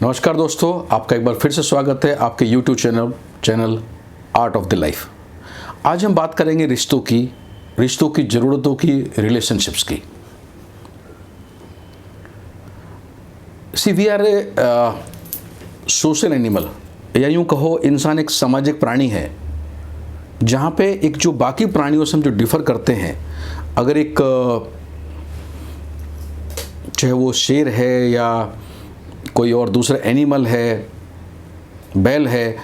नमस्कार दोस्तों, आपका एक बार फिर से स्वागत है आपके YouTube channel art of the life. आज हम बात करेंगे रिश्तों की ज़रूरतों की, रिलेशनशिप्स की। We are a social animal, या यूँ कहो इंसान एक सामाजिक प्राणी है, जहाँ पे एक जो बाकी प्राणियों से हम जो डिफ़र करते हैं, अगर एक चाहे वो शेर है या कोई और दूसरा एनिमल है, बैल है,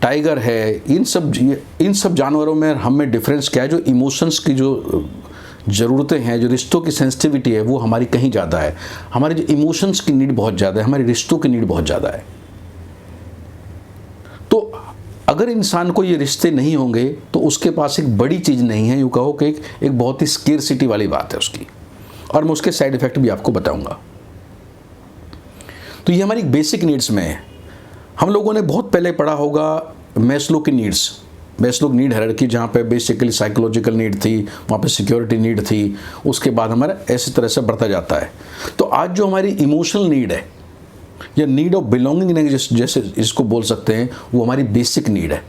टाइगर है, इन सब जानवरों में हमें डिफरेंस क्या है? जो इमोशंस की जो ज़रूरतें हैं, जो रिश्तों की सेंसिटिविटी है, वो हमारी कहीं ज़्यादा है। हमारी जो इमोशंस की नीड बहुत ज़्यादा है, हमारे रिश्तों की नीड बहुत ज़्यादा है। तो अगर इंसान को ये रिश्ते नहीं होंगे तो उसके पास एक बड़ी चीज़ नहीं है, यूँ कहो कि एक बहुत ही स्केर्सिटी वाली बात है उसकी, और मैं उसके साइड इफ़ेक्ट भी आपको बताऊँगा। तो ये हमारी बेसिक नीड्स में है। हम लोगों ने बहुत पहले पढ़ा होगा मैस्लो की नीड्स, मैस्लो नीड हायरार्की, जहाँ पे बेसिकली साइकोलॉजिकल नीड थी, वहाँ पे सिक्योरिटी नीड थी, उसके बाद हमारा ऐसी तरह से बढ़ता जाता है। तो आज जो हमारी इमोशनल नीड है, या नीड ऑफ बिलोंगिंग जैसे इसको बोल सकते हैं, वो हमारी बेसिक नीड है।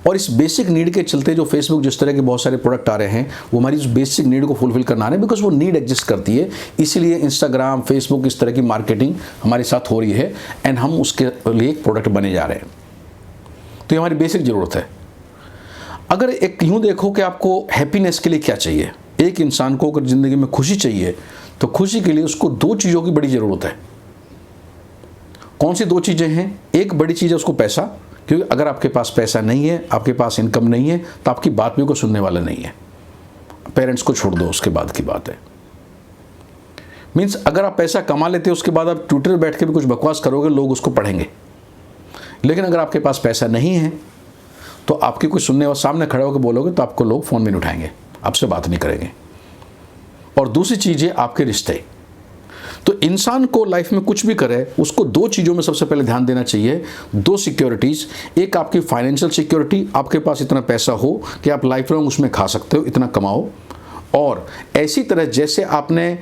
और इस बेसिक नीड के चलते जो फेसबुक जिस तरह के बहुत सारे प्रोडक्ट आ रहे हैं, वो हमारी इस बेसिक नीड को फुलफिल करना है, बिकॉज वो नीड एग्जिस्ट करती है। इसीलिए इंस्टाग्राम, फेसबुक, इस तरह की मार्केटिंग हमारे साथ हो रही है, एंड हम उसके लिए एक प्रोडक्ट बने जा रहे हैं। तो ये हमारी बेसिक ज़रूरत है। अगर एक यूँ देखो कि आपको हैप्पीनेस के लिए क्या चाहिए, एक इंसान को अगर ज़िंदगी में खुशी चाहिए, तो खुशी के लिए उसको दो चीज़ों की बड़ी ज़रूरत है। कौन सी दो चीज़ें हैं? एक बड़ी चीज़ है उसको पैसा, क्योंकि अगर आपके पास पैसा नहीं है, आपके पास इनकम नहीं है, तो आपकी बात भी कोई सुनने वाला नहीं है। पेरेंट्स को छोड़ दो, उसके बाद की बात है। मीन्स अगर आप पैसा कमा लेते हो, उसके बाद आप ट्विटर पर बैठ के भी कुछ बकवास करोगे, लोग उसको पढ़ेंगे। लेकिन अगर आपके पास पैसा नहीं है, तो आपकी कुछ सुनने और सामने खड़े होकर बोलोगे तो आपको लोग फ़ोन भी नहीं उठाएंगे, आपसे बात नहीं करेंगे। और दूसरी चीज़ है आपके रिश्ते। तो इंसान को लाइफ में कुछ भी करे, उसको दो चीज़ों में सबसे पहले ध्यान देना चाहिए, दो सिक्योरिटीज़। एक आपकी फाइनेंशियल सिक्योरिटी, आपके पास इतना पैसा हो कि आप लाइफ लॉन्ग उसमें खा सकते हो, इतना कमाओ। और ऐसी तरह जैसे आपने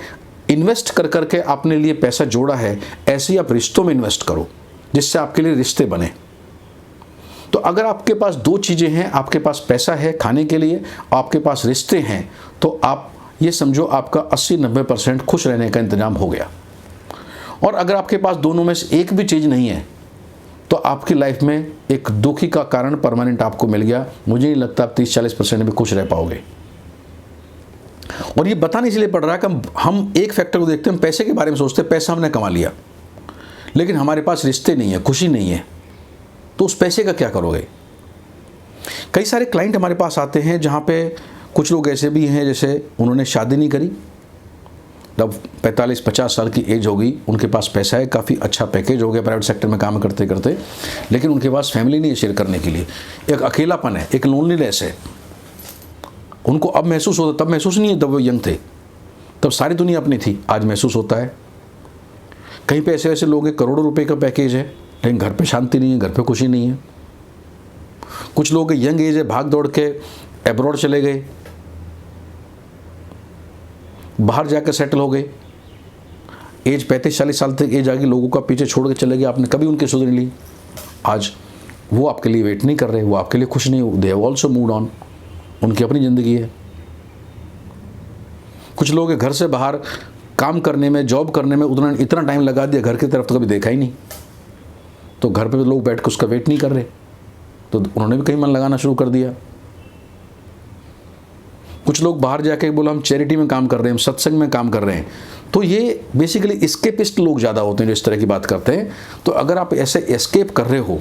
इन्वेस्ट कर करके अपने लिए पैसा जोड़ा है, ऐसे ही आप रिश्तों में इन्वेस्ट करो, जिससे आपके लिए रिश्ते बने। तो अगर आपके पास दो चीज़ें हैं, आपके पास पैसा है खाने के लिए, आपके पास रिश्ते हैं, तो आप ये समझो आपका 80-90% खुश रहने का इंतजाम हो गया। और अगर आपके पास दोनों में से एक भी चीज़ नहीं है, तो आपकी लाइफ में एक दुखी का कारण परमानेंट आपको मिल गया। मुझे नहीं लगता आप 30-40% भी खुश रह पाओगे। और ये बताने इसलिए पड़ रहा है कि हम एक फैक्टर को देखते हैं, हम पैसे के बारे में सोचते हैं, पैसा हमने कमा लिया, लेकिन हमारे पास रिश्ते नहीं है, खुशी नहीं है, तो उस पैसे का क्या करोगे? कई सारे क्लाइंट हमारे पास आते हैं, जहाँ पे कुछ लोग ऐसे भी हैं जैसे उन्होंने शादी नहीं करी, जब 45-50 साल की एज हो गई, उनके पास पैसा है, काफ़ी अच्छा पैकेज हो गया प्राइवेट सेक्टर में काम करते करते, लेकिन उनके पास फैमिली नहीं है शेयर करने के लिए। एक अकेलापन है, एक लोनलीनेस है। उनको अब महसूस होता, तब महसूस नहीं है, तब वो यंग थे, तब सारी दुनिया अपनी थी, आज महसूस होता है। कहीं पे ऐसे लोग हैं, करोड़ों रुपए का पैकेज है, लेकिन घर पे शांति नहीं है, घर पे खुशी नहीं है। कुछ लोग यंग एज है, भाग दौड़ के एब्रॉड चले गए, बाहर जाकर सेटल हो गए, एज 35-40 साल तक एज आ गई, लोगों का पीछे छोड़ के चले गए, आपने कभी उनकी सुध नहीं ली। आज वो आपके लिए वेट नहीं कर रहे, वो आपके लिए खुश नहीं, they have also moved on, उनकी अपनी ज़िंदगी है। कुछ लोग घर से बाहर काम करने में, जॉब करने में इतना टाइम लगा दिया, घर की तरफ तो कभी देखा ही नहीं, तो घर पे लोग बैठ कर उसका वेट नहीं कर रहे, तो उन्होंने भी कहीं मन लगाना शुरू कर दिया। कुछ लोग बाहर जाके बोला हम चैरिटी में काम कर रहे हैं, हम सत्संग में काम कर रहे हैं। तो ये बेसिकली एस्केपिस्ट लोग ज़्यादा होते हैं जो इस तरह की बात करते हैं। तो अगर आप ऐसे एस्केप कर रहे हो,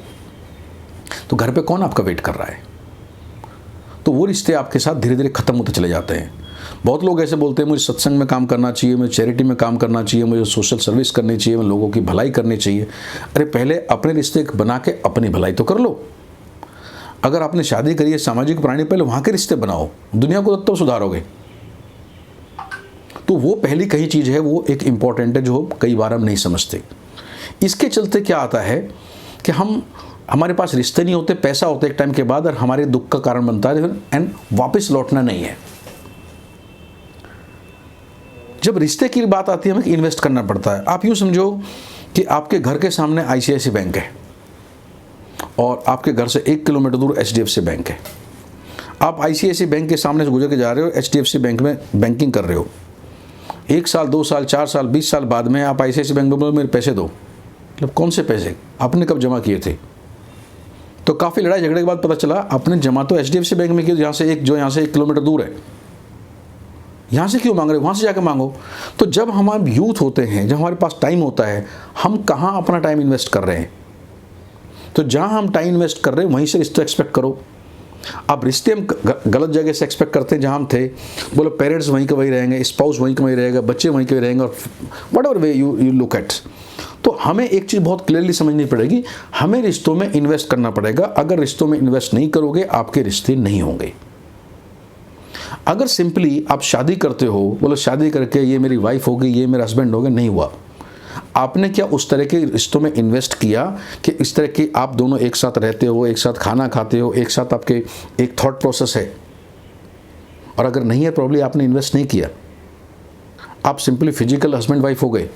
तो घर पे कौन आपका वेट कर रहा है? तो वो रिश्ते आपके साथ धीरे धीरे ख़त्म होते चले जाते हैं। बहुत लोग ऐसे बोलते हैं मुझे सत्संग में काम करना चाहिए, मुझे चैरिटी में काम करना चाहिए, मुझे सोशल सर्विस करनी चाहिए, मुझे लोगों की भलाई करनी चाहिए। अरे पहले अपने रिश्ते बना के अपनी भलाई तो कर लो। अगर आपने शादी करी है, सामाजिक प्राणी, पहले वहाँ के रिश्ते बनाओ, दुनिया को तो सुधारोगे। तो वो पहली कही चीज़ है, वो एक इम्पॉर्टेंट है, जो कई बार हम नहीं समझते। इसके चलते क्या आता है कि हमारे पास रिश्ते नहीं होते, पैसा होता है एक टाइम के बाद, और हमारे दुख का कारण बनता है, एंड वापस लौटना नहीं है। जब रिश्ते की बात आती है हमें इन्वेस्ट करना पड़ता है। आप यूँ समझो कि आपके घर के सामने ICICI बैंक है और आपके घर से 1 किलोमीटर दूर HDFC बैंक है। आप ICICI बैंक के सामने से गुजर के जा रहे हो, HDFC बैंक में बैंकिंग कर रहे हो। 1 साल 2 साल 4 साल 20 साल बाद में आप ICICI बैंक में बोलो मेरे पैसे दो, मतलब कौन से पैसे, आपने कब जमा किए थे? तो काफ़ी लड़ाई झगड़े के बाद पता चला आपने जमा तो HDFC बैंक में किया, यहाँ से 1 किलोमीटर दूर है। यहाँ से क्यों मांग रहे हो, वहाँ से जाकर मांगो। तो जब हम यूथ होते हैं, जब हमारे पास टाइम होता है, हम कहाँ अपना टाइम इन्वेस्ट कर रहे हैं? तो जहाँ हम टाइम इन्वेस्ट कर रहे हैं वहीं से रिश्ते एक्सपेक्ट करो। अब रिश्ते हम गलत जगह से एक्सपेक्ट करते हैं, जहाँ हम थे बोलो पेरेंट्स वहीं के वहीं रहेंगे, स्पाउस वहीं के वहीं रहेगा, बच्चे वहीं के वहीं रहेंगे, और what ever way you look at. तो हमें एक चीज़ बहुत क्लियरली समझनी पड़ेगी, हमें रिश्तों में इन्वेस्ट करना पड़ेगा। अगर रिश्तों में इन्वेस्ट नहीं करोगे आपके रिश्ते नहीं होंगे। अगर सिंपली आप शादी करते हो, बोलो शादी करके ये मेरी वाइफ होगी, ये मेरा हस्बैंड होगा, नहीं हुआ। आपने क्या उस तरह के रिश्तों में इन्वेस्ट किया कि इस तरह की आप दोनों एक साथ रहते हो, एक साथ खाना खाते हो, एक साथ आपके एक थॉट प्रोसेस है? और अगर नहीं है, प्रॉब्ली आपने इन्वेस्ट नहीं किया, आप सिंपली फिजिकल हस्बैंड वाइफ हो गए,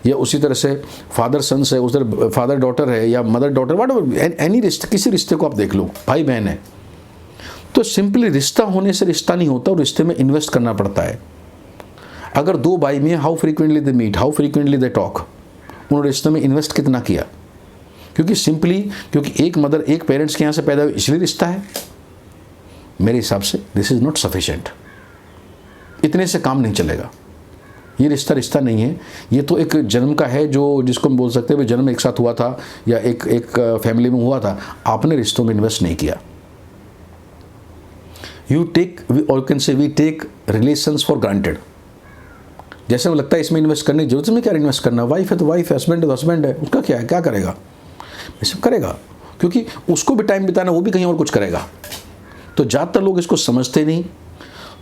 या उसी तरह से फादर सन्स है, उधर फादर डॉटर है, या मदर डॉटर, व्हाटएवर एनी रिश्ते, किसी रिश्ते को आप देख लो, भाई बहन है। तो सिंपली रिश्ता होने से रिश्ता नहीं होता, और रिश्ते में इन्वेस्ट करना पड़ता है। अगर 2 भाई में how frequently they meet, how frequently they talk, उन्होंने रिश्ते में इन्वेस्ट कितना किया? क्योंकि एक मदर एक पेरेंट्स के यहाँ से पैदा हुई इसलिए रिश्ता है? मेरे हिसाब से दिस इज़ नॉट सफिशिएंट। इतने से काम नहीं चलेगा। ये रिश्ता नहीं है, ये तो एक जन्म का है, जो जिसको हम बोल सकते हैं जन्म एक साथ हुआ था या एक फैमिली में हुआ था। आपने रिश्तों में इन्वेस्ट नहीं किया। यू टेक, और can say we take relations for granted. जैसे हमें लगता है इसमें इन्वेस्ट करने की जरूरत है, क्या इन्वेस्ट करना, वाइफ है तो वाइफ है, हस्बैंड है तो हस्बैंड है, उसका क्या है, क्या करेगा, ये सब करेगा, क्योंकि उसको भी टाइम बिताना, वो भी कहीं और कुछ करेगा। तो ज़्यादातर लोग इसको समझते नहीं।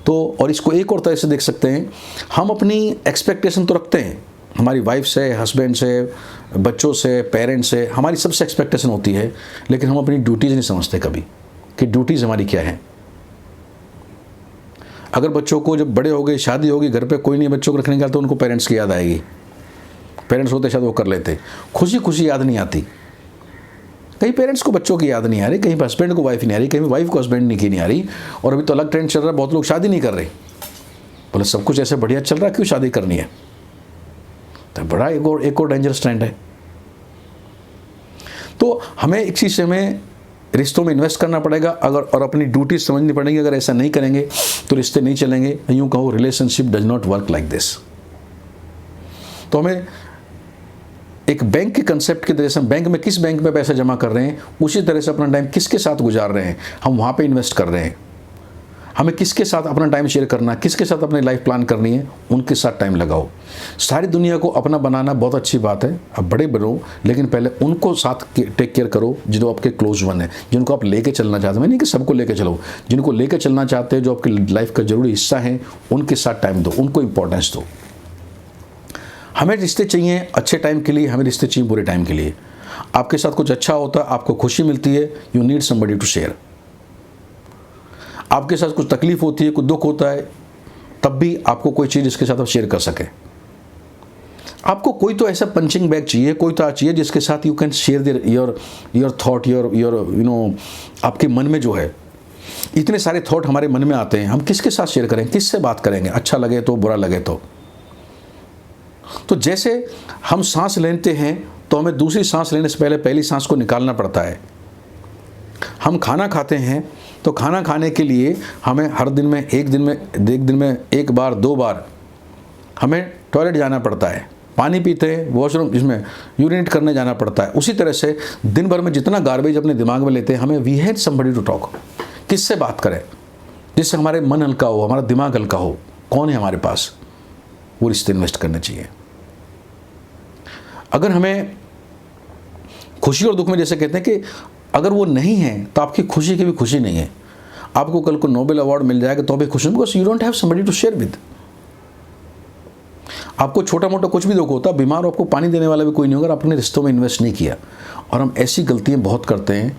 तो और इसको एक और तरह से देख सकते हैं, हम अपनी एक्सपेक्टेशन तो रखते हैं, हमारी वाइफ से, हस्बैंड से, बच्चों से, पेरेंट्स से, हमारी सबसे एक्सपेक्टेशन होती है, लेकिन हम अपनी ड्यूटीज़ नहीं समझते कभी कि ड्यूटीज़ हमारी क्या है। अगर बच्चों को जब बड़े हो गए, शादी होगी, घर पे कोई नहीं बच्चों को रखने का, तो उनको पेरेंट्स की याद आएगी। पेरेंट्स होते शायद वो कर लेते, खुशी खुशी याद नहीं आती। कहीं पेरेंट्स को बच्चों की याद नहीं आ रही, कहीं हस्बैंड को वाइफ नहीं आ रही, कहीं वाइफ को हस्बैंड की नहीं आ रही। और अभी तो अलग ट्रेंड चल रहा है, बहुत लोग शादी नहीं कर रहे। बोले सब कुछ ऐसे बढ़िया चल रहा है, क्यों शादी करनी है? तो बड़ा एक और डेंजरस ट्रेंड है। तो हमें एक चीज़ से हमें रिश्तों में इन्वेस्ट करना पड़ेगा, अगर और अपनी ड्यूटी समझनी पड़ेगी। अगर ऐसा नहीं करेंगे तो रिश्ते नहीं चलेंगे। यूँ कहो, relationship does not work like this. तो हमें एक बैंक के कंसेप्ट की तरह से, हम बैंक में किस बैंक में पैसा जमा कर रहे हैं, उसी तरह से अपना टाइम किसके साथ गुजार रहे हैं, हम वहाँ पे इन्वेस्ट कर रहे हैं। हमें किसके साथ अपना टाइम शेयर करना, किसके साथ अपनी लाइफ प्लान करनी है, उनके साथ टाइम लगाओ। सारी दुनिया को अपना बनाना बहुत अच्छी बात है, अब बड़े बनो, लेकिन पहले उनको साथ टेक केयर करो जो आपके क्लोज वन है, जिनको आप लेके चलना चाहते हैं। मैं नहीं कि सबको लेके चलो, जिनको लेके चलना चाहते हैं, जो आपकी लाइफ का जरूरी हिस्सा है, उनके साथ टाइम दो, उनको इंपॉर्टेंस दो। हमें रिश्ते चाहिए अच्छे टाइम के लिए, हमें रिश्ते चाहिए बुरे टाइम के लिए। आपके साथ कुछ अच्छा होता है, आपको खुशी मिलती है, you need somebody to share. आपके साथ कुछ तकलीफ होती है, कुछ दुख होता है, तब भी आपको कोई चीज़ जिसके साथ आप शेयर कर सकें। आपको कोई तो ऐसा पंचिंग बैग चाहिए, कोई तो चाहिए जिसके साथ you can share your thought, your आपके मन में जो है, इतने सारे थॉट हमारे मन में आते हैं, हम किसके साथ शेयर करें, किससे बात करेंगे, अच्छा लगे तो, बुरा लगे तो जैसे हम सांस लेते हैं तो हमें दूसरी सांस लेने से पहले पहली सांस को निकालना पड़ता है। हम खाना खाते हैं तो खाना खाने के लिए हमें हर दिन में एक दिन में एक बार 2 बार हमें टॉयलेट जाना पड़ता है। पानी पीते हैं, वॉशरूम, जिसमें यूरिनेट करने जाना पड़ता है। उसी तरह से दिन भर में जितना गार्बेज अपने दिमाग में लेते हैं, हमें we had somebody to talk, किससे बात करें जिससे हमारे मन हल्का हो, हमारा दिमाग हल्का हो, कौन है हमारे पास, वो रिश्ते इन्वेस्ट करने चाहिए। अगर हमें खुशी और दुख में, जैसे कहते हैं कि अगर वो नहीं है तो आपकी खुशी की भी खुशी नहीं है। आपको कल को नोबेल अवार्ड मिल जाएगा तो भी खुश, because you don't have somebody to share with. आपको छोटा मोटा कुछ भी दुख होता, बीमार हो, आपको पानी देने वाला भी कोई नहीं होगा, अपने रिश्तों में इन्वेस्ट नहीं किया। और हम ऐसी गलतियां बहुत करते हैं,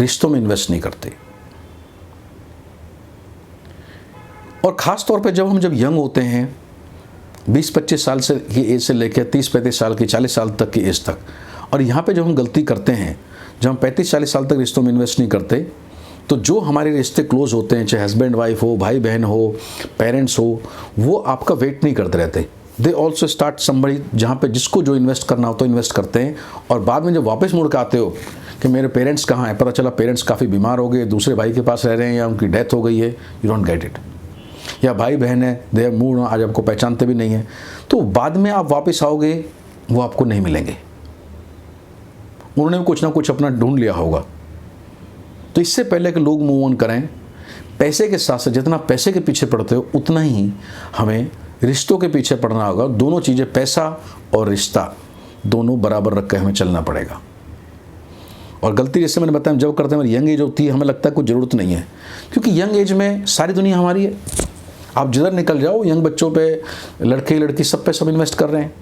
रिश्तों में इन्वेस्ट नहीं करते। और ख़ास तौर पे जब हम यंग होते हैं 20-25 साल से की एज से लेकर 30-35 साल की 40 साल तक की एज तक। और यहाँ पे जब हम गलती करते हैं, जब हम 35-40 साल तक रिश्तों में इन्वेस्ट नहीं करते, तो जो हमारे रिश्ते क्लोज होते हैं, चाहे हस्बैंड वाइफ हो, भाई बहन हो, पेरेंट्स हो, वो आपका वेट नहीं करते रहते। दे ऑल्सो स्टार्ट समबडी, जहाँ पे जिसको जो इन्वेस्ट करना होता है इन्वेस्ट करते हैं। और बाद में जब वापस मुड़ के आते हो कि मेरे पेरेंट्स कहाँ हैं, पता चला पेरेंट्स काफ़ी बीमार हो गए, दूसरे भाई के पास रह रहे हैं, या उनकी डेथ हो गई है, यू डोंट गेट इट। या भाई बहन है, दे हैव मूड, आज आपको पहचानते भी नहीं है, तो बाद में आप वापस आओगे, वो आपको नहीं मिलेंगे। उन्होंने भी कुछ ना कुछ अपना ढूंढ लिया होगा। तो इससे पहले कि लोग मूव ऑन करें, पैसे के साथ साथ जितना पैसे के पीछे पड़ते हो उतना ही हमें रिश्तों के पीछे पड़ना होगा। दोनों चीज़ें, पैसा और रिश्ता, दोनों बराबर रख के हमें चलना पड़ेगा। और गलती जैसे मैंने बताया, जब करते हैं हमारी यंग एज होती है, हमें लगता है कुछ ज़रूरत नहीं है, क्योंकि यंग एज में सारी दुनिया हमारी है। आप जिधर निकल जाओ, यंग बच्चों पे, लड़के लड़की सब पे सब इन्वेस्ट कर रहे हैं,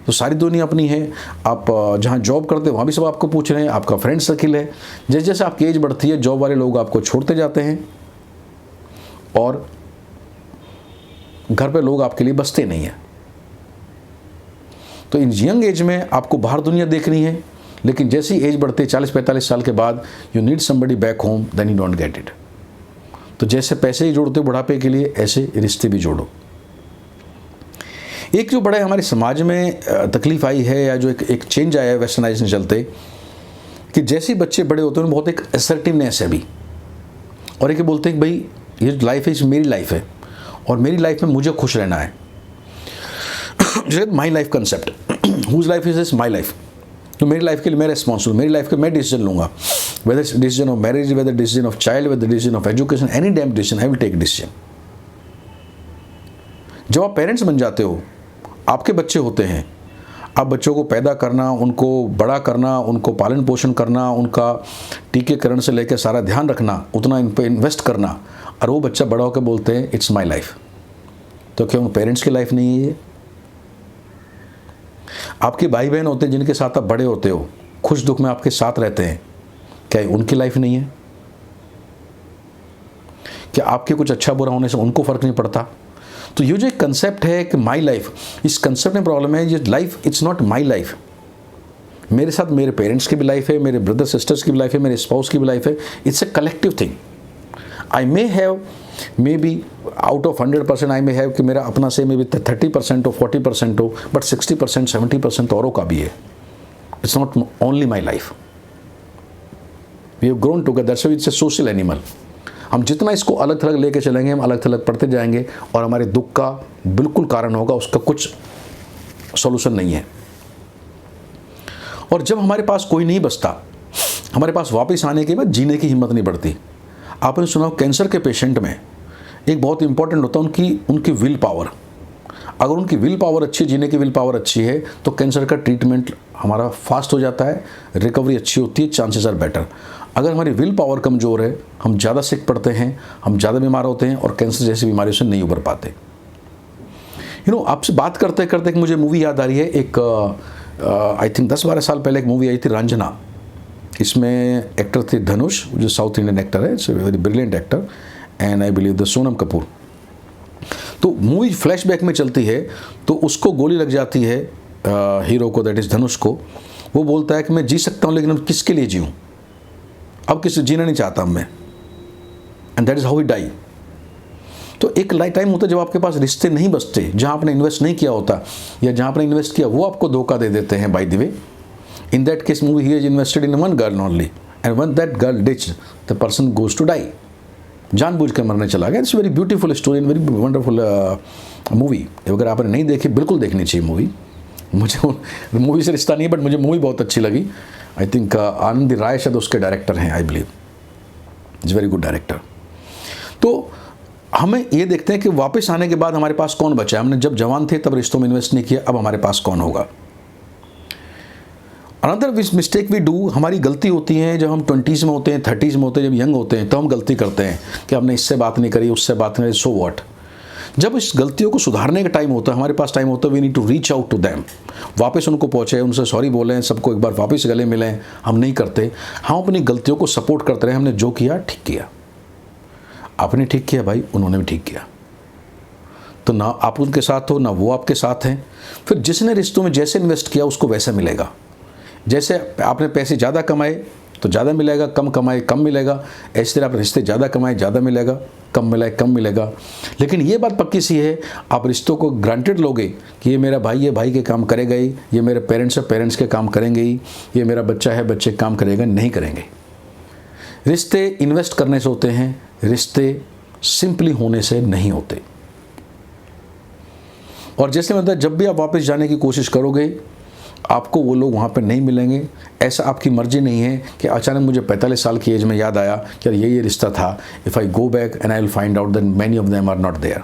तो सारी दुनिया अपनी है। आप जहाँ जॉब करते हैं वहाँ भी सब आपको पूछ रहे हैं, आपका फ्रेंड सर्किल है। जैसे जैसे आपकी एज बढ़ती है, जॉब वाले लोग आपको छोड़ते जाते हैं और घर पे लोग आपके लिए बसते नहीं हैं। तो इन यंग एज में आपको बाहर दुनिया देखनी है, लेकिन जैसी एज बढ़ती है 40-45 साल के बाद, you need somebody back home, then you don't get it. तो जैसे पैसे ही जोड़ते हो बुढ़ापे के लिए, ऐसे रिश्ते भी जोड़ो। एक जो बड़ा हमारे समाज में तकलीफ आई है, या जो एक चेंज आया है वेस्टर्नाइजेशन चलते, कि जैसे बच्चे बड़े होते हैं बहुत एक असर्टिवनेस है भी, और एक बोलते हैं कि भाई ये लाइफ है, मेरी लाइफ है और मेरी लाइफ में मुझे खुश रहना है। My life concept, whose life is this, my life. तो मेरी लाइफ के लिए मैं रिस्पॉन्सिबल, मेरी लाइफ के मैं डिसीजन लूँगा, whether decision of marriage, whether decision of child, whether decision of education, any damn decision, I will take decision. जब आप पेरेंट्स बन जाते हो, आपके बच्चे होते हैं, आप बच्चों को पैदा करना, उनको बड़ा करना, उनको पालन पोषण करना, उनका टीकाकरण से लेकर सारा ध्यान रखना, उतना इन पर इन्वेस्ट करना, और वो बच्चा बड़ा होकर बोलते हैं इट्स माई लाइफ। तो क्या उन पेरेंट्स की लाइफ नहीं है ये? आपके भाई बहन होते हैं जिनके साथ आप बड़े होते हो, खुश दुख में आपके साथ रहते हैं, क्या उनकी लाइफ नहीं है? क्या आपके कुछ अच्छा बुरा होने से उनको फर्क नहीं पड़ता? तो ये जो एक कंसेप्ट है कि माई लाइफ, इस कंसेप्ट में प्रॉब्लम है। ये life it's not my life. मेरे साथ मेरे पेरेंट्स की भी लाइफ है, मेरे ब्रदर सिस्टर्स की भी लाइफ है, मेरे स्पाउस की भी लाइफ है। It's a collective thing. I may have may be out of 100% I may have कि मेरा अपना से मे बी 30% हो, 40% हो, बट 60% 70% औरों का भी है। It's not only my life. We have grown together, so it's a social animal. हम जितना इसको अलग थलग लेके चलेंगे, हम अलग थलग पढ़ते जाएंगे, और हमारे दुख का बिल्कुल कारण होगा, उसका कुछ सॉल्यूशन नहीं है। और जब हमारे पास कोई नहीं बचता, हमारे पास वापस आने के बाद जीने की हिम्मत नहीं बढ़ती। आपने सुना कैंसर के पेशेंट में एक बहुत इंपॉर्टेंट होता है उनकी विल पावर। अगर उनकी विल पावर अच्छी, जीने की विल पावर अच्छी है, तो कैंसर का ट्रीटमेंट हमारा फास्ट हो जाता है, रिकवरी अच्छी होती है, चांसेस आर बेटर। अगर हमारी विल पावर कमज़ोर है, हम ज़्यादा सिक पड़ते हैं, हम ज़्यादा बीमार होते हैं, और कैंसर जैसी बीमारियों से नहीं उबर पाते। आपसे बात करते करते एक मुझे मूवी याद आ रही है। एक आई थिंक 10-12 साल पहले एक मूवी आई थी, रंजना। इसमें एक्टर थे धनुष, जो साउथ इंडियन एक्टर है, it's a very brilliant actor, and I believe the Sonam Kapoor. तो मूवी फ्लैशबैक में चलती है, तो उसको गोली लग जाती है हीरो को, दैट इज़ धनुष को। वो बोलता है कि मैं जी सकता हूँ, लेकिन अब किसके लिए जीऊँ, अब किसी जीना नहीं चाहता मैं, and that is how he die. तो एक लाइफ टाइम होता है जब आपके पास रिश्ते नहीं बचते, जहाँ आपने इन्वेस्ट नहीं किया होता, या जहाँ आपने इन्वेस्ट किया वो आपको धोखा दे देते हैं। By the way, in that case movie he is invested in one girl only, and when that girl ditch, the person goes to die, जानबूझ कर मरने चला गया। It's very beautiful story and very wonderful movie. अगर आपने नहीं देखी, बिल्कुल देखनी चाहिए मूवी। मुझे मूवी से रिश्ता नहीं है, बट मुझे मूवी बहुत अच्छी लगी। आई थिंक आनंदी राय शायद उसके डायरेक्टर हैं, I believe. Is very good director. तो हमें ये देखते हैं कि वापस आने के बाद हमारे पास कौन बचा है। हमने जब जवान थे तब रिश्तों में इन्वेस्ट नहीं किया, अब हमारे पास कौन होगा। अनदर मिस्टेक वी डू, हमारी गलती होती है जब हम 20s में होते हैं, 30s में होते हैं, जब यंग होते हैं, तो हम गलती करते हैं कि हमने इससे बात नहीं करी, उससे बात नहीं करी, सो व्हाट। जब इस गलतियों को सुधारने का टाइम होता है, हमारे पास टाइम होता है, we need to reach out to them, वापस उनको पहुँचे, उनसे सॉरी बोलें, सबको एक बार वापस गले मिलें। हम नहीं करते, हम अपनी गलतियों को सपोर्ट करते रहे। हमने जो किया ठीक किया, आपने ठीक किया भाई, उन्होंने भी ठीक किया। तो ना आप उनके साथ हो ना वो आपके साथ हैं। फिर जिसने रिश्तों में जैसे इन्वेस्ट किया उसको वैसा मिलेगा। जैसे आपने पैसे ज़्यादा कमाए तो ज़्यादा मिलेगा, कम कमाए कम मिलेगा। ऐसे तरह आप रिश्ते ज़्यादा कमाए ज़्यादा मिलेगा, कम मिलाए कम मिलेगा। लेकिन ये बात पक्की सी है, आप रिश्तों को ग्रांटेड लोगे कि ये मेरा भाई है भाई के काम करेगा ही, ये मेरे पेरेंट्स है पेरेंट्स के काम करेंगे ही, ये मेरा बच्चा है बच्चे के काम करेगा, नहीं करेंगे। रिश्ते इन्वेस्ट करने से होते हैं, रिश्ते सिंपली होने से नहीं होते। और जैसे मतलब जब भी आप वापस जाने की कोशिश करोगे आपको वो लोग वहाँ पे नहीं मिलेंगे। ऐसा आपकी मर्जी नहीं है कि अचानक मुझे 45 साल की एज में याद आया कि यार ये रिश्ता था, if I go back and I will find out that many of them are not there.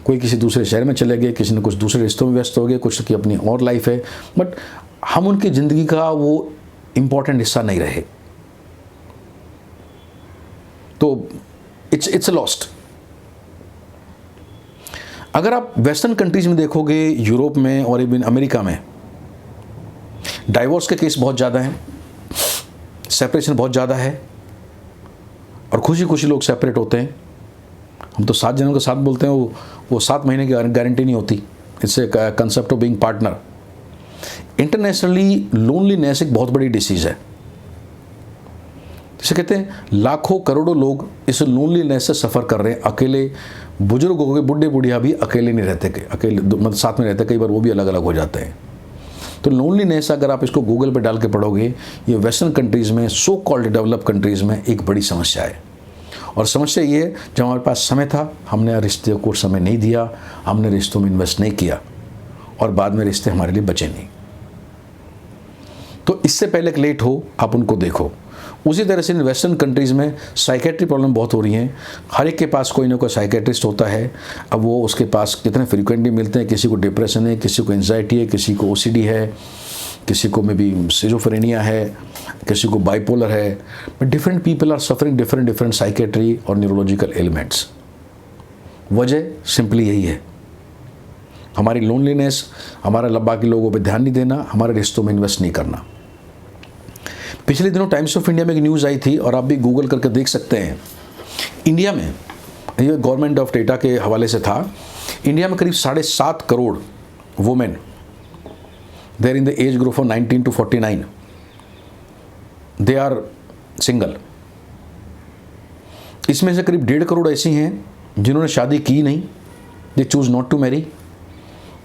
कोई किसी दूसरे शहर में चले गए, किसी ने कुछ दूसरे रिश्तों में व्यस्त हो गए, कुछ की अपनी और लाइफ है, बट हम उनकी ज़िंदगी का वो इम्पॉर्टेंट हिस्सा नहीं रहे, तो इट्स लॉस्ट। अगर आप वेस्टर्न कंट्रीज में देखोगे, यूरोप में और इवन अमेरिका में, डाइवोर्स के केस बहुत ज़्यादा हैं, सेपरेशन बहुत ज़्यादा है और खुशी खुशी लोग सेपरेट होते हैं। हम तो 7 जनों के साथ बोलते हैं, वो 7 महीने की गारंटी नहीं होती। It's a concept of being partner. Internationally loneliness एक बहुत बड़ी डिसीज़ है। जिसे कहते हैं लाखों करोड़ों लोग इस लोनलीनेस से सफ़र कर रहे हैं। अकेले बुजुर्ग हो गए, बुढ़े बुढ़िया भी अकेले नहीं रहते, अकेले मतलब साथ में रहते, कई बार वो भी अलग अलग हो जाते हैं। तो लोनलीनेस अगर आप इसको गूगल पे डाल के पढ़ोगे, ये वेस्टर्न कंट्रीज़ में, सो कॉल्ड डेवलप कंट्रीज़ में एक बड़ी समस्या है। और समस्या ये है, जब हमारे पास समय था हमने रिश्ते को समय नहीं दिया, हमने रिश्तों में इन्वेस्ट नहीं किया और बाद में रिश्ते हमारे लिए बचे नहीं। तो इससे पहले कि लेट हो आप उनको देखो। उसी तरह से इन वेस्टर्न कंट्रीज़ में साइकेट्री प्रॉब्लम बहुत हो रही हैं। हर एक के पास कोई ना कोई साइकेट्रिस्ट होता है। अब वो उसके पास कितने फ्रिक्वेंटली मिलते हैं, किसी को डिप्रेशन है, किसी को एंजाइटी है, किसी को ओसीडी है, किसी को मे बी सिजोफ्रेनिया है, किसी को बाइपोलर है। But different people are suffering different psychiatry और न्यूरोलॉजिकल एलिमेंट्स। वजह सिंपली यही है, हमारी लोनलीनेस, हमारा बाकी लोगों पर ध्यान नहीं देना, हमारे रिश्तों में इन्वेस्ट नहीं करना। पिछले दिनों टाइम्स ऑफ इंडिया में एक न्यूज़ आई थी और आप भी गूगल करके देख सकते हैं। इंडिया में, ये गवर्नमेंट ऑफ डेटा के हवाले से था, इंडिया में करीब 7.5 crore women there in the age group of 19 to 49 they are single. इसमें से करीब 1.5 करोड़ ऐसी हैं जिन्होंने शादी की नहीं, दे चूज़ नॉट टू मैरी।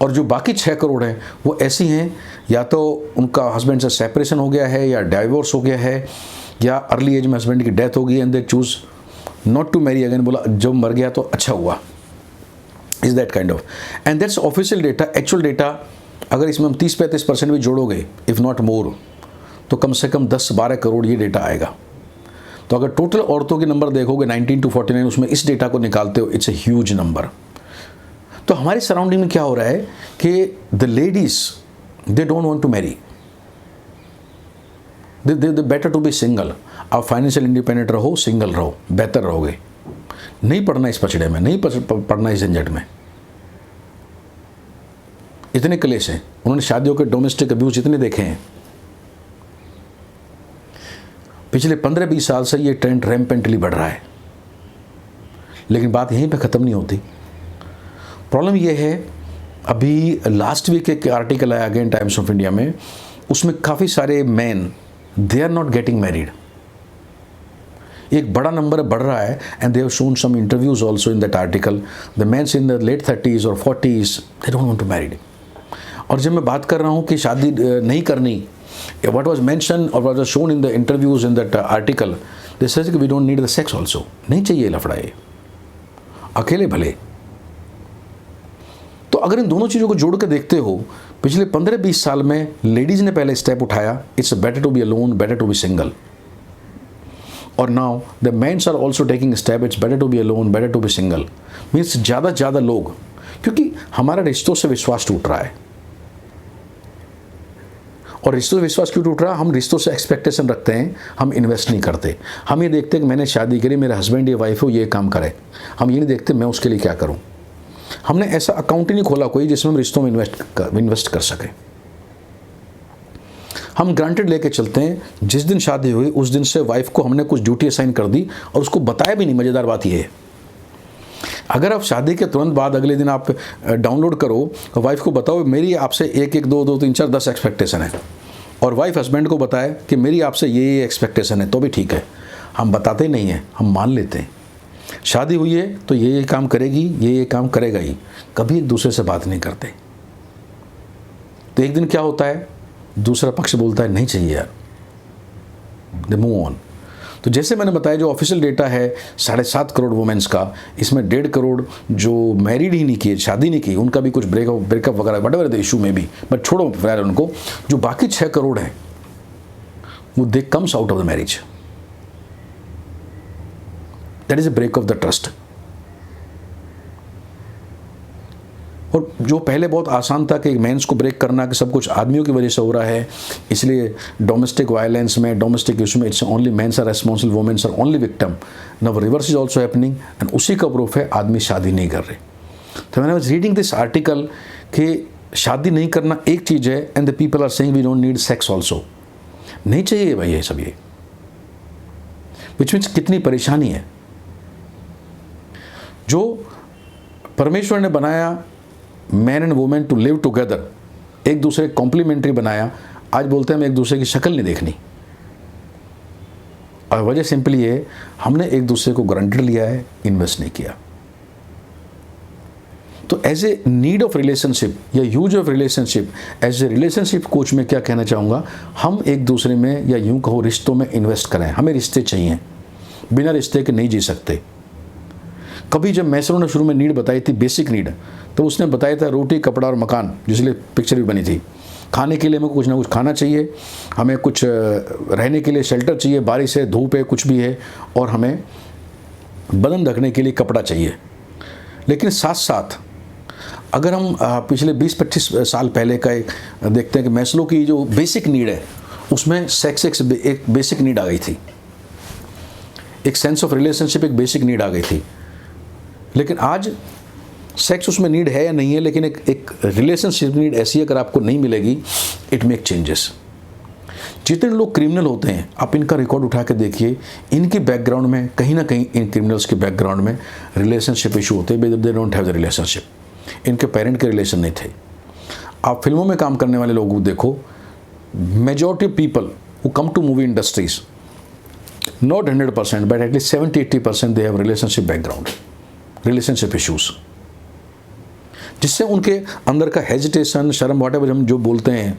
और जो बाकी 6 करोड़ हैं वो ऐसी हैं, या तो उनका हस्बैंड से सेपरेशन हो गया है, या डाइवोर्स हो गया है, या अर्ली एज में हस्बैंड की डेथ हो गई and they choose not to marry again. बोला जब मर गया तो अच्छा हुआ, is that kind of. And that's official data. Actual data अगर इसमें हम 30-35% भी जोड़ोगे, इफ़ नॉट मोर, तो कम से कम 10-12 करोड़ ये डेटा आएगा। तो अगर टोटल औरतों के नंबर देखोगे 19 to 49, उसमें इस डेटा को निकालते हो, इट्स ए ह्यूज नंबर। तो हमारे सराउंडिंग में क्या हो रहा है कि the ladies they don't want to marry, they better to be single. आप फाइनेंशियल इंडिपेंडेंट रहो, सिंगल रहो, बेहतर रहोगे। नहीं पढ़ना इस पचड़े में, नहीं पढ़ना इस झंझट में। इतने क्लेश हैं, उन्होंने शादियों के डोमेस्टिक अब्यूज इतने देखे हैं। पिछले 15-20 साल से ये ट्रेंड रैम्पेंटली बढ़ रहा है। लेकिन बात यहीं पे ख़त्म नहीं होती। प्रॉब्लम ये है, अभी लास्ट वीक एक आर्टिकल आया अगेन टाइम्स ऑफ इंडिया में, उसमें काफ़ी सारे man they are not getting married. एक बड़ा नंबर बढ़ रहा है and they have shown some interviews also in that article. The mens in the late 30s और 40s they don't want to married. और जब मैं बात कर रहा हूँ कि शादी नहीं करनी, what was mentioned or what was shown in the interviews in that article, they says कि we don't need the sex also, नहीं चाहिए लफड़ा ये, अकेले भले। तो अगर इन दोनों चीज़ों को जोड़ के देखते हो, पिछले 15-20 साल में लेडीज़ ने पहले स्टेप उठाया, it's better to be alone, better to be single. और now the mens are also taking step, it's better to be alone, better to be single. Means ज़्यादा से ज़्यादा लोग, क्योंकि हमारा रिश्तों से विश्वास टूट रहा है। और रिश्तों से विश्वास क्यों टूट रहा है? हम रिश्तों से एक्सपेक्टेशन रखते हैं, हम इन्वेस्ट नहीं करते। हम ये देखते हैं कि मैंने शादी करी, मेरे हस्बैंड या वाइफ हो ये काम करे। हम ये नहीं देखते मैं उसके लिए क्या करूं। हमने ऐसा अकाउंट ही नहीं खोला कोई जिसमें हम रिश्तों में इन्वेस्ट कर सकें। हम ग्रांटेड लेके चलते हैं, जिस दिन शादी हुई उस दिन से वाइफ को हमने कुछ ड्यूटी असाइन कर दी और उसको बताया भी नहीं। मज़ेदार बात यह है, अगर आप शादी के तुरंत बाद अगले दिन आप डाउनलोड करो, वाइफ को बताओ मेरी आपसे 1 1 2 2 3 4 10 एक्सपेक्टेशन है, और वाइफ हस्बैंड को बताए कि मेरी आपसे ये एक्सपेक्टेशन है, तो भी ठीक है। हम बताते नहीं हैं, हम मान लेते हैं। शादी हुई है तो ये काम करेगी, ये काम करेगा ही, कभी एक दूसरे से बात नहीं करते। तो एक दिन क्या होता है, दूसरा पक्ष बोलता है नहीं चाहिए यार, दे मूव ऑन। तो जैसे मैंने बताया जो ऑफिशियल डेटा है 7.5 करोड़ वुमेन्स का, इसमें 1.5 करोड़ जो मैरिड ही नहीं किए, शादी नहीं की, उनका भी कुछ ब्रेकअप वगैरह वट एवर द इशू में भी, बट छोड़ो यार उनको। जो बाकी 6 करोड़ हैं वो they comes out of the marriage, that is a break of the trust. और जो पहले बहुत आसान था कि मेंस को ब्रेक करना, कि सब कुछ आदमियों की वजह से हो रहा है, इसलिए डोमेस्टिक वायलेंस में, डोमेस्टिक इशू में it's only mens are responsible, womens are only victim. Now reverse is also happening, and उसी का प्रूफ है आदमी शादी नहीं कर रहे। तो मैंने वाज रीडिंग दिस आर्टिकल कि शादी नहीं करना एक चीज़ है, and the people are saying we don't need sex also. नहीं चाहिए भाई ये सब, ये विच मीन्स कितनी परेशानी है। जो परमेश्वर ने बनाया man and women to live together, एक दूसरे कॉम्प्लीमेंट्री बनाया, आज बोलते हैं हम एक दूसरे की शक्ल नहीं देखनी। और वजह सिंपली है, हमने एक दूसरे को गारंटी लिया है, इन्वेस्ट नहीं किया। तो as a need of relationship या use of relationship, as a relationship coach में क्या कहना चाहूँगा, हम एक दूसरे में या यूँ कहो रिश्तों में इन्वेस्ट करें। हमें रिश्ते चाहिए, बिना रिश्ते के नहीं जी सकते। कभी जब मैसरो ने शुरू में नीड बताई थी, बेसिक नीड, तो उसने बताया था रोटी, कपड़ा और मकान, जिसलिए पिक्चर भी बनी थी। खाने के लिए हमें कुछ ना कुछ खाना चाहिए, हमें कुछ रहने के लिए शेल्टर चाहिए, बारिश है, धूप है, कुछ भी है, और हमें बदन ढकने के लिए कपड़ा चाहिए। लेकिन साथ साथ अगर हम पिछले 20-25 साल पहले का एक देखते हैं कि मैस्लो की जो बेसिक नीड है, उसमें सेक्स एक बेसिक नीड आ गई थी, एक सेंस ऑफ रिलेशनशिप एक बेसिक नीड आ गई थी। लेकिन आज सेक्स उसमें नीड है या नहीं है, लेकिन एक रिलेशनशिप नीड ऐसी है, अगर आपको नहीं मिलेगी इट मेक चेंजेस। जितने लोग क्रिमिनल होते हैं, आप इनका रिकॉर्ड उठा के देखिए, इनके बैकग्राउंड में कहीं ना कहीं, इन क्रिमिनल्स के बैकग्राउंड में रिलेशनशिप इशू होते हैं। They don't have the relationship, इनके पेरेंट के रिलेशन नहीं थे। आप फिल्मों में काम करने वाले लोगों को देखो, majority of people who come to movie industries, not 100% but at least 70-80% they have relationship background, relationship issues, जिससे उनके अंदर का हेजिटेशन, शर्म, व्हाटएवर हम जो बोलते हैं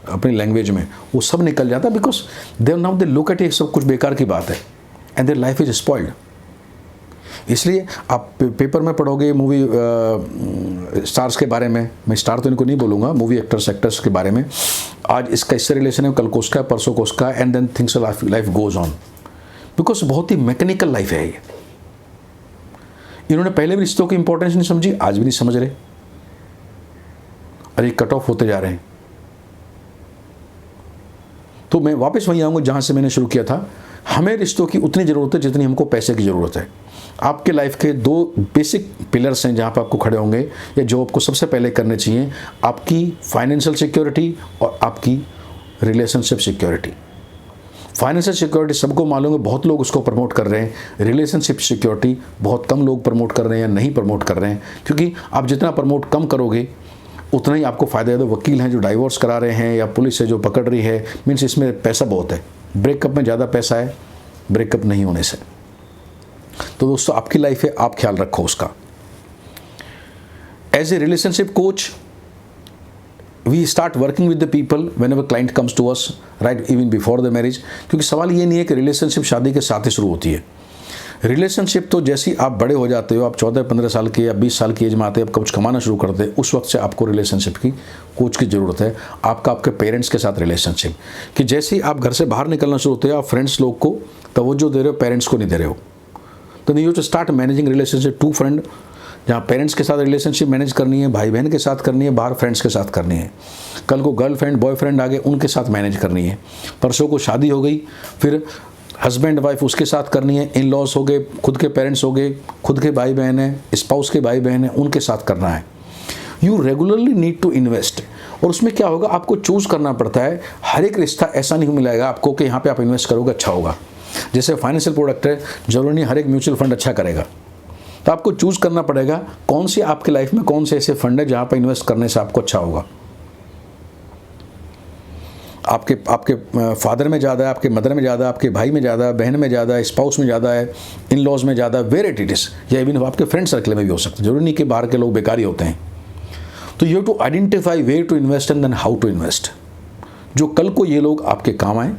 अपनी लैंग्वेज में, वो सब निकल जाता है। Because they now they look at, ये सब कुछ बेकार की बात है, and their life is spoiled. इसलिए आप पेपर में पढ़ोगे मूवी स्टार्स के बारे में, मैं स्टार तो इनको नहीं बोलूँगा, मूवी एक्टर्स के बारे में, आज इसका इससे रिलेशन है, कल को उसका, परसों को उसका, and then things life goes on, because बहुत ही मैकेनिकल लाइफ है ये। इन्होंने पहले भी रिश्तों की इंपॉर्टेंस नहीं समझी, आज भी नहीं समझ रहे, अरे कट ऑफ होते जा रहे हैं। तो मैं वापस वहीं आऊँगा जहाँ से मैंने शुरू किया था। हमें रिश्तों की उतनी ज़रूरत है जितनी हमको पैसे की ज़रूरत है। आपके लाइफ के 2 बेसिक पिलर्स हैं जहाँ पर आपको खड़े होंगे, या जो आपको सबसे पहले करने चाहिए, आपकी फाइनेंशियल सिक्योरिटी और आपकी रिलेशनशिप सिक्योरिटी। फाइनेंशियल सिक्योरिटी सबको मालूम है, बहुत लोग उसको प्रमोट कर रहे हैं। रिलेशनशिप सिक्योरिटी बहुत कम लोग प्रमोट कर रहे हैं या नहीं प्रमोट कर रहे हैं, क्योंकि आप जितना प्रमोट कम करोगे उतना ही आपको फ़ायदा है। वकील हैं जो डाइवोर्स करा रहे हैं, या पुलिस है जो पकड़ रही है, मीन्स इसमें पैसा बहुत है। ब्रेकअप में ज़्यादा पैसा है ब्रेकअप नहीं होने से। तो दोस्तों आपकी लाइफ है, आप ख्याल रखो उसका। As a relationship coach we start working with the people whenever client comes to us, right, even before the marriage। क्योंकि सवाल ये नहीं है कि रिलेशनशिप शादी के साथ ही शुरू होती है। रिलेशनशिप तो जैसे ही आप बड़े हो जाते हो, आप 14-15 साल के या 20 साल की एज में आते हैं, आप कुछ कमाना शुरू करते हैं, उस वक्त से आपको रिलेशनशिप की कोच की ज़रूरत है। आपके पेरेंट्स के साथ रिलेशनशिप, कि जैसे ही आप घर से बाहर निकलना शुरू होते हो, आप फ्रेंड्स लोग को तवज्जो दे रहे हो, पेरेंट्स को नहीं दे रहे हो। तो you to start managing relationship to friend, जहाँ पेरेंट्स के साथ रिलेशनशिप मैनेज करनी है, भाई बहन के साथ करनी है, बाहर फ्रेंड्स के साथ करनी है। कल को गर्लफ्रेंड बॉयफ्रेंड आ गए, उनके साथ मैनेज करनी है। परसों को शादी हो गई, फिर हस्बैंड वाइफ उसके साथ करनी है। इन लॉस हो गए, खुद के पेरेंट्स हो गए, खुद के भाई बहन हैं, स्पाउस के भाई बहन हैं, उनके साथ करना है। You regularly need to invest. और उसमें क्या होगा, आपको चूज़ करना पड़ता है। हर एक रिश्ता ऐसा नहीं मिलेगा आपको कि यहाँ पे आप इन्वेस्ट करोगे अच्छा होगा। जैसे फाइनेंशियल प्रोडक्ट है, जरूरी नहीं हर एक म्यूचुअल फंड अच्छा करेगा। तो आपको चूज़ करना पड़ेगा कौन सी आपकी लाइफ में कौन से ऐसे फंड है जहाँ पर इन्वेस्ट करने से आपको अच्छा होगा। आपके फादर में ज़्यादा है, आपके मदर में ज़्यादा, आपके भाई में ज़्यादा, बहन में ज़्यादा है, स्पाउस में ज़्यादा है, इन लॉज में ज़्यादा, वेयर इट इज़, या इवन आपके फ्रेंड सर्कल में भी हो सकता है। जरूरी नहीं कि बाहर के लोग बेकारी होते हैं। तो you have to identify where to invest and then how to invest, जो कल को ये लोग आपके काम आए,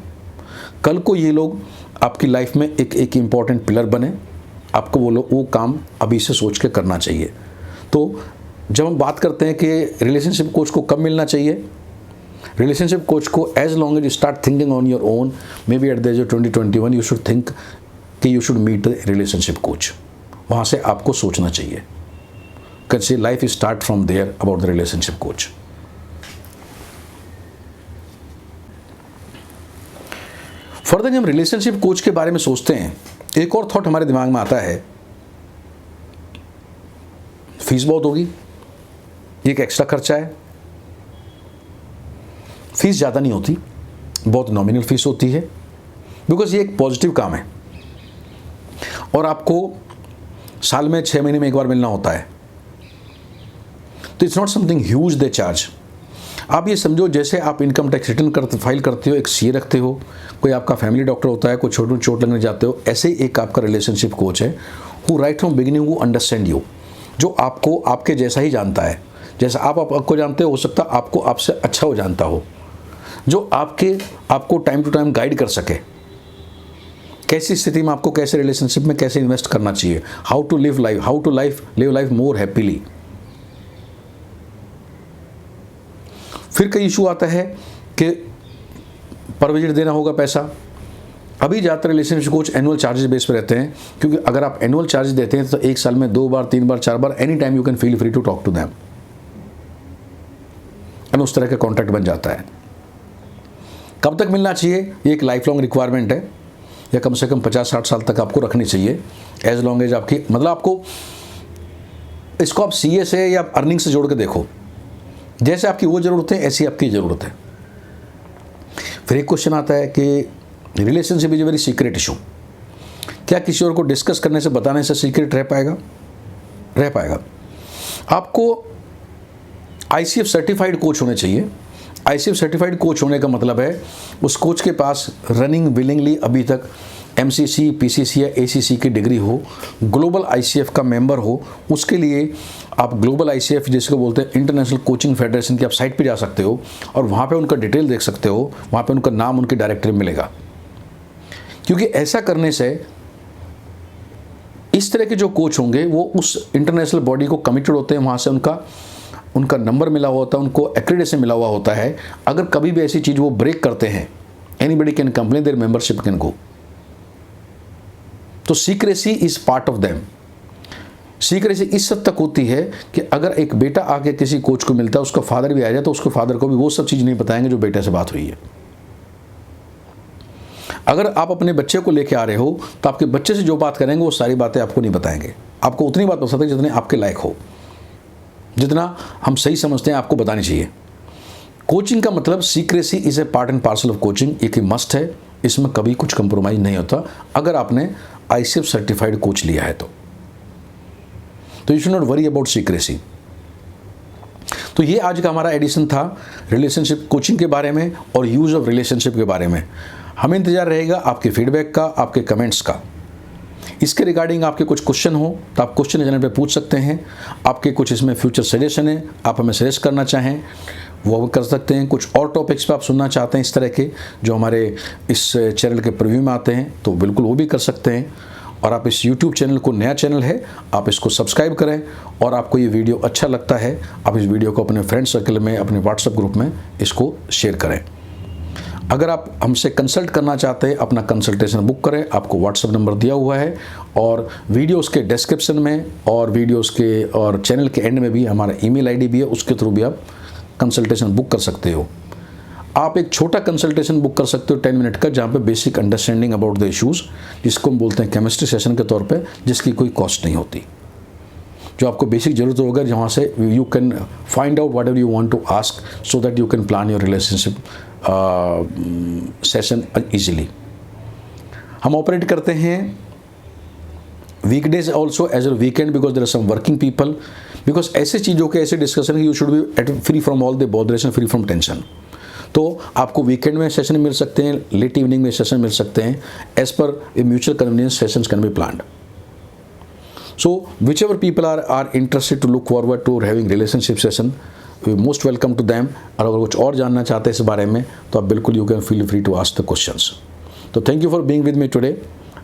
कल को ये लोग आपकी लाइफ में एक इम्पॉर्टेंट पिलर बने। आपको वो काम अभी से सोच के करना चाहिए। तो जब हम बात करते हैं कि रिलेशनशिप कोच को कब मिलना चाहिए, रिलेशनशिप कोच को as long as you start thinking on your own, maybe at the age of 20-21 you should think कि you should meet the relationship coach. वहाँ से आपको सोचना चाहिए, can say life is start from there about the relationship coach. Further जब हम relationship coach के बारे में सोचते हैं, एक और थॉट हमारे दिमाग में आता है, फीस बहुत होगी, एक एक्स्ट्रा खर्चा है। फीस ज़्यादा नहीं होती, बहुत नॉमिनल फीस होती है, बिकॉज ये एक पॉजिटिव काम है और आपको साल में 6 महीने में एक बार मिलना होता है। तो it's not something huge they charge. आप ये समझो जैसे आप इनकम टैक्स रिटर्न फाइल करते हो, एक सीए रखते हो, कोई आपका फैमिली डॉक्टर होता है, कोई छोटी चोट लगने जाते हो, ऐसे ही एक आपका रिलेशनशिप कोच है हु राइट फ्रॉम बिगिनिंग वो अंडरस्टैंड यू, जो आपको आपके जैसा ही जानता है, जैसा आप आपको जानते हो सकता आपको आपसे अच्छा हो जानता हो, जो आपको टाइम टू टाइम गाइड कर सके, कैसी स्थिति में आपको कैसे रिलेशनशिप में कैसे इन्वेस्ट करना चाहिए, how to live life more happily. फिर कई इशू आता है कि पर विजिट देना होगा पैसा। अभी ज़्यादातर relationship coach annual charges base पे रहते हैं, क्योंकि अगर आप एनुअल चार्जेस देते हैं तो एक साल में 2 बार 3 बार 4 बार any time you can feel free to talk to them, and उस तरह का कॉन्ट्रैक्ट बन जाता है। कब तक मिलना चाहिए, ये एक लाइफ लॉन्ग रिक्वायरमेंट है, या कम से कम 50-60 साल तक आपको रखनी चाहिए, एज लॉन्ग एज आपकी, मतलब आपको इसको आप सीए से या अर्निंग से जोड़ के देखो, जैसे आपकी वो ज़रूरत है ऐसी आपकी ज़रूरत है। फिर एक क्वेश्चन आता है कि relationship is a very secret issue, क्या किसी और को डिस्कस करने से बताने से सीक्रेट रह पाएगा? आपको आईसीएफ सर्टिफाइड कोच होने चाहिए। आईसीएफ सर्टिफाइड कोच होने का मतलब है उस कोच के पास रनिंग विलिंगली अभी तक एमसीसी, पीसीसी या एसीसी की डिग्री हो, ग्लोबल आईसीएफ का मेंबर हो। उसके लिए आप ग्लोबल आईसीएफ जिसको बोलते हैं इंटरनेशनल कोचिंग फेडरेशन की आप साइट पे जा सकते हो और वहाँ पे उनका डिटेल देख सकते हो, वहाँ पे उनका नाम उनके डायरेक्टरी मिलेगा। क्योंकि ऐसा करने से इस तरह के जो कोच होंगे वो उस इंटरनेशनल बॉडी को कमिटेड होते हैं, वहाँ से उनका नंबर मिला हुआ होता है, उनको एक्रेडिटेशन मिला हुआ होता है। अगर कभी भी ऐसी चीज़ वो ब्रेक करते हैं, anybody can complain, their membership can go. तो secrecy is part of them. Secrecy इस हद तक होती है कि अगर एक बेटा आके किसी कोच को मिलता है, उसका फादर भी आ जाए, तो उसके फादर को भी वो सब चीज़ नहीं बताएंगे जो बेटे से बात हुई है। अगर आप अपने बच्चे को लेके आ रहे हो तो आपके बच्चे से जो बात करेंगे वो सारी बातें आपको नहीं बताएंगे। आपको उतनी बात बता सकते जितने आपके लायक हो, जितना हम सही समझते हैं आपको बतानी चाहिए। कोचिंग का मतलब secrecy is a part and parcel of coaching, एक ही मस्ट है, इसमें कभी कुछ कंप्रोमाइज नहीं होता अगर आपने आईसीएफ सर्टिफाइड कोच लिया है तो you should not worry about secrecy. तो ये आज का हमारा एडिशन था रिलेशनशिप कोचिंग के बारे में और यूज़ ऑफ रिलेशनशिप के बारे में। हमें इंतजार रहेगा आपके फीडबैक का, आपके कमेंट्स का। इसके रिगार्डिंग आपके कुछ क्वेश्चन हो तो आप क्वेश्चन चैनल पे पूछ सकते हैं। आपके कुछ इसमें फ्यूचर सजेशन है, आप हमें सजेस्ट करना चाहें वो कर सकते हैं। कुछ और टॉपिक्स पे आप सुनना चाहते हैं इस तरह के जो हमारे इस चैनल के प्रीव्यू में आते हैं तो बिल्कुल वो भी कर सकते हैं। और आप इस YouTube चैनल को, नया चैनल है, आप इसको सब्सक्राइब करें। और आपको ये वीडियो अच्छा लगता है आप इस वीडियो को अपने फ्रेंड सर्कल में, अपने व्हाट्सएप ग्रुप में इसको शेयर करें। अगर आप हमसे कंसल्ट करना चाहते हैं, अपना कंसल्टेशन बुक करें, आपको व्हाट्सएप नंबर दिया हुआ है और वीडियोस के डिस्क्रिप्शन में और वीडियोस के और चैनल के एंड में भी हमारा ईमेल आईडी भी है, उसके थ्रू भी आप कंसल्टेशन बुक कर सकते हो। आप एक छोटा कंसल्टेशन बुक कर सकते हो 10 मिनट का, जहाँ पे basic understanding about the issues, जिसको हम बोलते हैं केमिस्ट्री सेशन के तौर पे, जिसकी कोई कॉस्ट नहीं होती, जो आपको बेसिक जरूरत होगा, जहाँ से you can find out whatever you want to ask so that you can plan your relationship session easily. हम ऑपरेट करते हैं weekdays also as a weekend because there are some working people, because ऐसे चीज़ों के ऐसे discussion you should be free from all the botheration, free from tension. तो आपको weekend में सेशन मिल सकते हैं, लेट इवनिंग में सेशन मिल सकते हैं, as per a mutual convenience sessions can be planned. So whichever people are interested to look forward to having relationship session, we most welcome to them। और अगर कुछ और जानना चाहते हैं इस बारे में तो आप बिल्कुल you can feel free to ask the questions। तो thank you for being with me today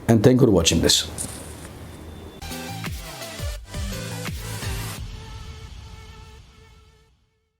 and thank you for watching this।